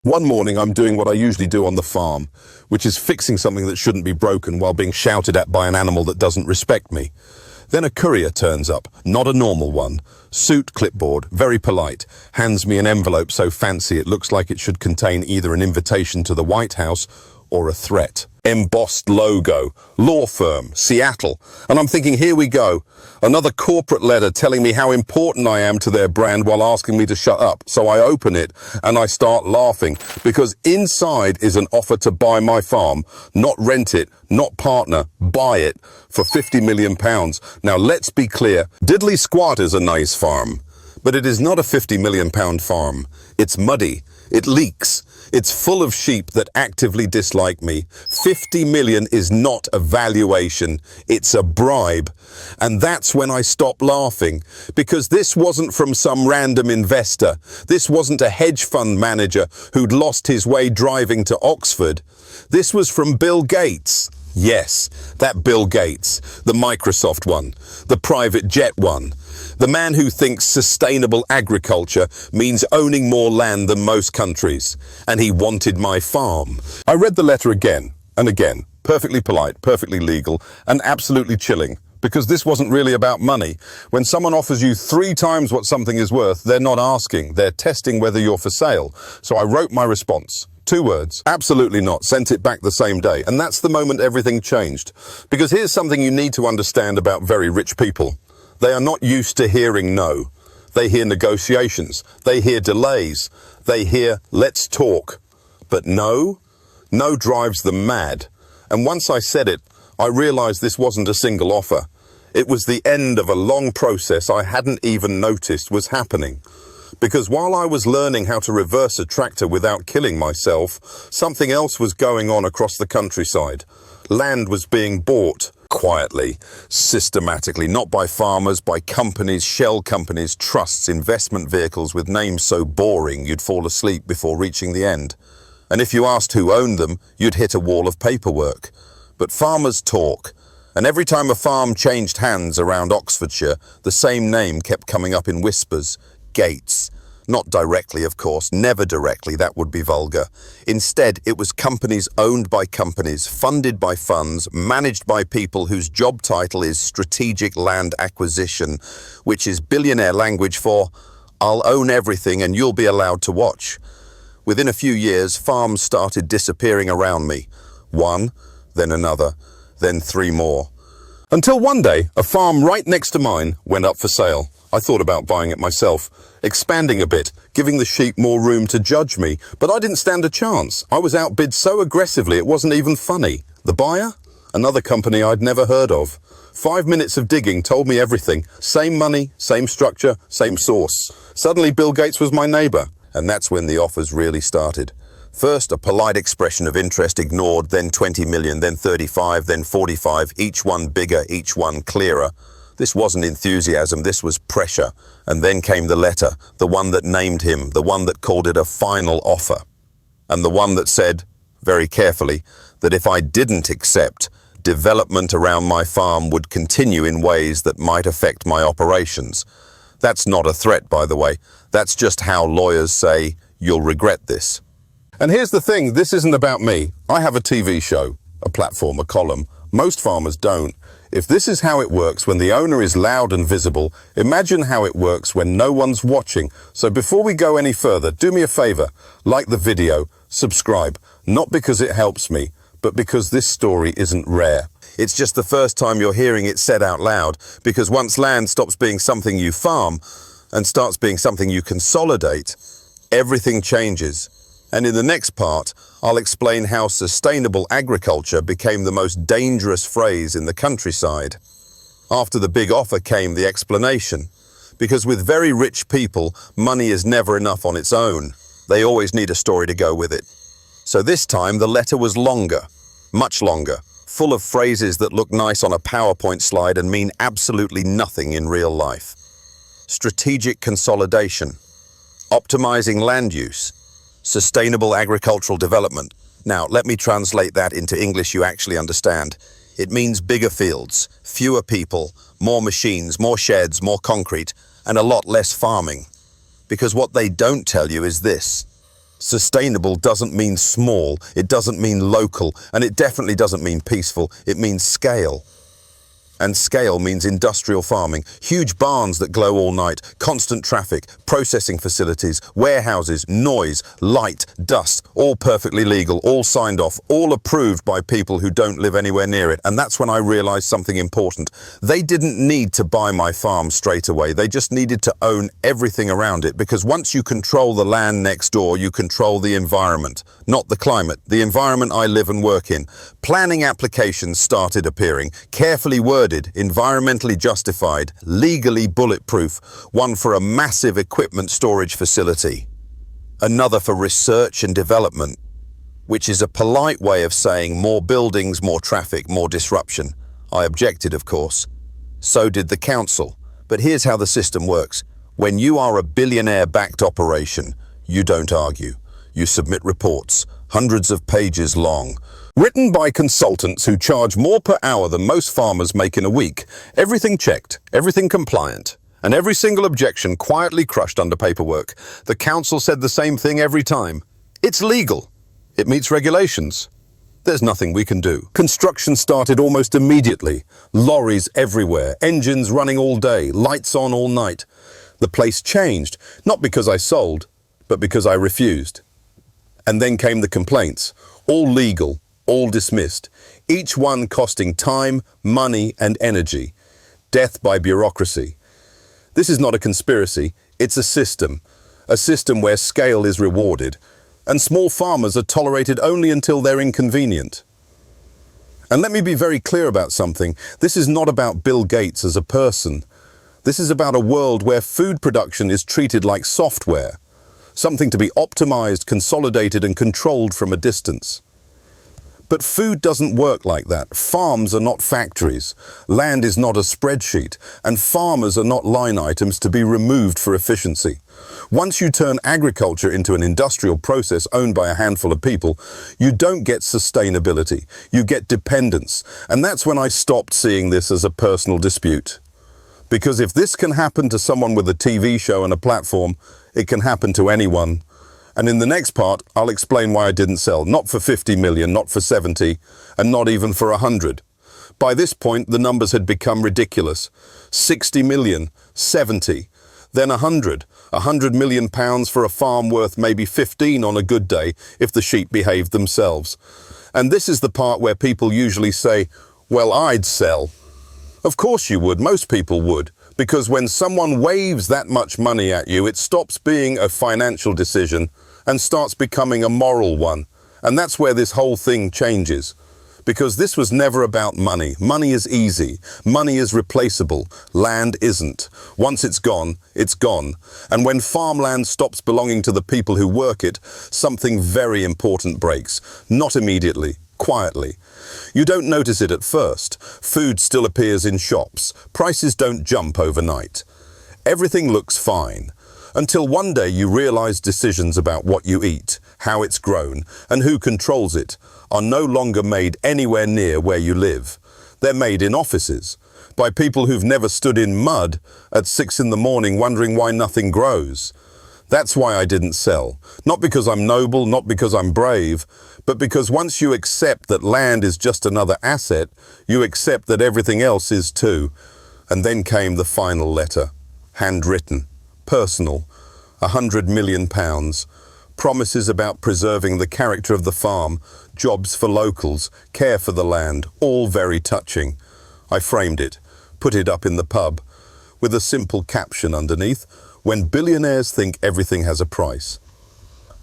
One morning I'm doing what I usually do on the farm, which is fixing something that shouldn't be broken while being shouted at by an animal that doesn't respect me. Then a courier turns up, not a normal one. Suit, clipboard, very polite, hands me an envelope so fancy it looks like it should contain either an invitation to the White House or a threat. Embossed logo, law firm, Seattle. And I'm thinking, here we go. Another corporate letter telling me how important I am to their brand while asking me to shut up. So I open it and I start laughing because inside is an offer to buy my farm, not rent it, not partner, buy it for £50 million. Now let's be clear, Diddley Squat is a nice farm, but it is not a £50 million farm. It's muddy. It leaks. It's full of sheep that actively dislike me. 50 million is not a valuation, it's a bribe. And that's when I stop laughing, because this wasn't from some random investor. This wasn't a hedge fund manager who'd lost his way driving to Oxford. This was from Bill Gates. Yes, that Bill Gates, the Microsoft one, the private jet one. The man who thinks sustainable agriculture means owning more land than most countries. And he wanted my farm. I read the letter again and again, perfectly polite, perfectly legal, and absolutely chilling. Because this wasn't really about money. When someone offers you 3 times what something is worth, they're not asking, they're testing whether you're for sale. So I wrote my response. 2 words, absolutely not, sent it back the same day. And that's the moment everything changed. Because here's something you need to understand about very rich people. They are not used to hearing no. They hear negotiations. They hear delays. They hear, let's talk. But no drives them mad. And once I said it, I realized this wasn't a single offer. It was the end of a long process I hadn't even noticed was happening. Because while I was learning how to reverse a tractor without killing myself, something else was going on across the countryside. Land was being bought. Quietly, systematically, not by farmers, by companies, shell companies, trusts, investment vehicles with names so boring you'd fall asleep before reaching the end. And if you asked who owned them, you'd hit a wall of paperwork. But farmers talk, and every time a farm changed hands around Oxfordshire, the same name kept coming up in whispers, Gates. Not directly, of course, never directly, that would be vulgar. Instead, it was companies owned by companies, funded by funds, managed by people whose job title is strategic land acquisition, which is billionaire language for, I'll own everything and you'll be allowed to watch. Within a few years, farms started disappearing around me. 1, then another, then 3 more. Until one day, a farm right next to mine went up for sale. I thought about buying it myself, expanding a bit, giving the sheep more room to judge me, but I didn't stand a chance. I was outbid so aggressively it wasn't even funny. The buyer? Another company I'd never heard of. 5 minutes of digging told me everything. Same money, same structure, same source. Suddenly Bill Gates was my neighbor, and that's when the offers really started. First, a polite expression of interest ignored, then 20 million, then 35, then 45, each one bigger, each one clearer. This wasn't enthusiasm, this was pressure. And then came the letter, the one that named him, the one that called it a final offer. And the one that said, very carefully, that if I didn't accept, development around my farm would continue in ways that might affect my operations. That's not a threat, by the way. That's just how lawyers say, you'll regret this. And here's the thing, this isn't about me. I have a TV show, a platform, a column. Most farmers don't. If this is how it works when the owner is loud and visible, imagine how it works when no one's watching. So before we go any further, do me a favor, like the video, subscribe, not because it helps me, but because this story isn't rare. It's just the first time you're hearing it said out loud, because once land stops being something you farm and starts being something you consolidate, everything changes. And in the next part, I'll explain how sustainable agriculture became the most dangerous phrase in the countryside. After the big offer came the explanation. Because with very rich people, money is never enough on its own. They always need a story to go with it. So this time the letter was longer, much longer, full of phrases that look nice on a PowerPoint slide and mean absolutely nothing in real life. Strategic consolidation, optimizing land use, sustainable agricultural development. Now, let me translate that into English you actually understand. It means bigger fields, fewer people, more machines, more sheds, more concrete, and a lot less farming. Because what they don't tell you is this. Sustainable doesn't mean small, it doesn't mean local, and it definitely doesn't mean peaceful. It means scale. And scale means industrial farming, huge barns that glow all night, constant traffic, processing facilities, warehouses, noise, light, dust, all perfectly legal, all signed off, all approved by people who don't live anywhere near it. And that's when I realized something important. They didn't need to buy my farm straight away. They just needed to own everything around it, because once you control the land next door, you control the environment, not the climate, the environment I live and work in. Planning applications started appearing, carefully worded, environmentally justified, legally bulletproof, one for a massive equipment storage facility, another for research and development, which is a polite way of saying more buildings, more traffic, more disruption. I objected, of course. So did the council. But here's how the system works. When you are a billionaire-backed operation, you don't argue. You submit reports, hundreds of pages long, written by consultants who charge more per hour than most farmers make in a week. Everything checked, everything compliant, and every single objection quietly crushed under paperwork. The council said the same thing every time. It's legal. It meets regulations. There's nothing we can do. Construction started almost immediately. Lorries everywhere, engines running all day, lights on all night. The place changed, not because I sold, but because I refused. And then came the complaints, all legal, all dismissed, each one costing time, money, and energy. Death by bureaucracy. This is not a conspiracy, it's a system where scale is rewarded, and small farmers are tolerated only until they're inconvenient. And let me be very clear about something. This is not about Bill Gates as a person. This is about a world where food production is treated like software, something to be optimized, consolidated, and controlled from a distance. But food doesn't work like that. Farms are not factories. Land is not a spreadsheet. And farmers are not line items to be removed for efficiency. Once you turn agriculture into an industrial process owned by a handful of people, you don't get sustainability. You get dependence. And that's when I stopped seeing this as a personal dispute. Because if this can happen to someone with a TV show and a platform, it can happen to anyone. And in the next part, I'll explain why I didn't sell. Not for 50 million, not for 70, and not even for 100. By this point, the numbers had become ridiculous. 60 million, 70, then 100. 100 million pounds for a farm worth maybe 15 on a good day if the sheep behaved themselves. And this is the part where people usually say, well, I'd sell. Of course you would, most people would. Because when someone waves that much money at you, it stops being a financial decision and starts becoming a moral one. And that's where this whole thing changes. Because this was never about money. Money is easy. Money is replaceable. Land isn't. Once it's gone, it's gone. And when farmland stops belonging to the people who work it, something very important breaks. Not immediately. Quietly. You don't notice it at first. Food still appears in shops. Prices don't jump overnight. Everything looks fine. Until one day you realize decisions about what you eat, how it's grown, and who controls it are no longer made anywhere near where you live. They're made in offices, by people who've never stood in mud at 6 in the morning wondering why nothing grows. That's why I didn't sell. Not because I'm noble, not because I'm brave, but because once you accept that land is just another asset, you accept that everything else is too. And then came the final letter. Handwritten. Personal. 100 million pounds. Promises about preserving the character of the farm, jobs for locals, care for the land, all very touching. I framed it, put it up in the pub, with a simple caption underneath, when billionaires think everything has a price.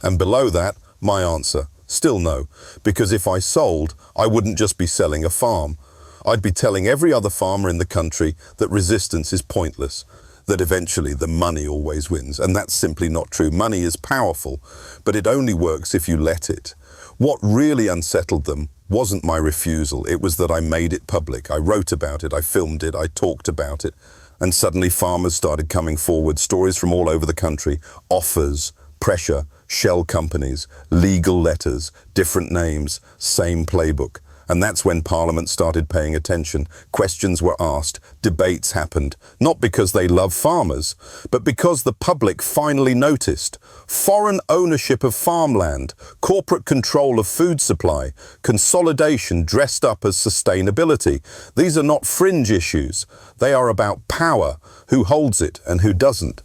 And below that, my answer, still no, because if I sold, I wouldn't just be selling a farm. I'd be telling every other farmer in the country that resistance is pointless, that eventually the money always wins. And that's simply not true. Money is powerful, but it only works if you let it. What really unsettled them wasn't my refusal. It was that I made it public. I wrote about it, I filmed it, I talked about it. And suddenly farmers started coming forward, stories from all over the country, offers, pressure, shell companies, legal letters, different names, same playbook. And that's when Parliament started paying attention. Questions were asked, debates happened, not because they love farmers, but because the public finally noticed. Foreign ownership of farmland, corporate control of food supply, consolidation dressed up as sustainability. These are not fringe issues. They are about power, who holds it and who doesn't.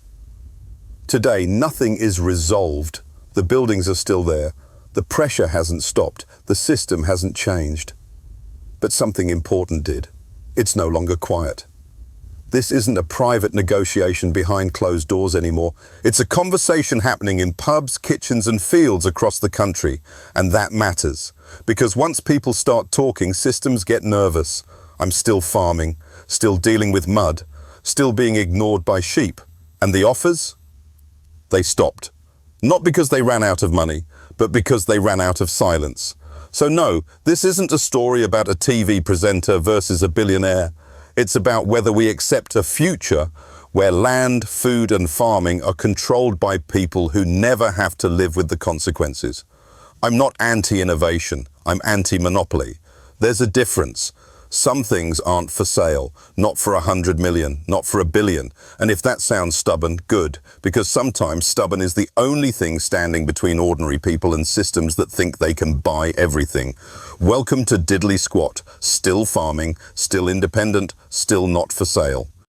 Today, nothing is resolved. The buildings are still there. The pressure hasn't stopped. The system hasn't changed. But something important did. It's no longer quiet. This isn't a private negotiation behind closed doors anymore. It's a conversation happening in pubs, kitchens and fields across the country. And that matters. Because once people start talking, systems get nervous. I'm still farming, still dealing with mud, still being ignored by sheep. And the offers? They stopped. Not because they ran out of money, but because they ran out of silence. So no, this isn't a story about a TV presenter versus a billionaire. It's about whether we accept a future where land, food and farming are controlled by people who never have to live with the consequences. I'm not anti-innovation, I'm anti-monopoly. There's a difference. Some things aren't for sale, not for 100 million, not for 1 billion. And if that sounds stubborn, good, because sometimes stubborn is the only thing standing between ordinary people and systems that think they can buy everything. Welcome to Diddly Squat, still farming, still independent, still not for sale.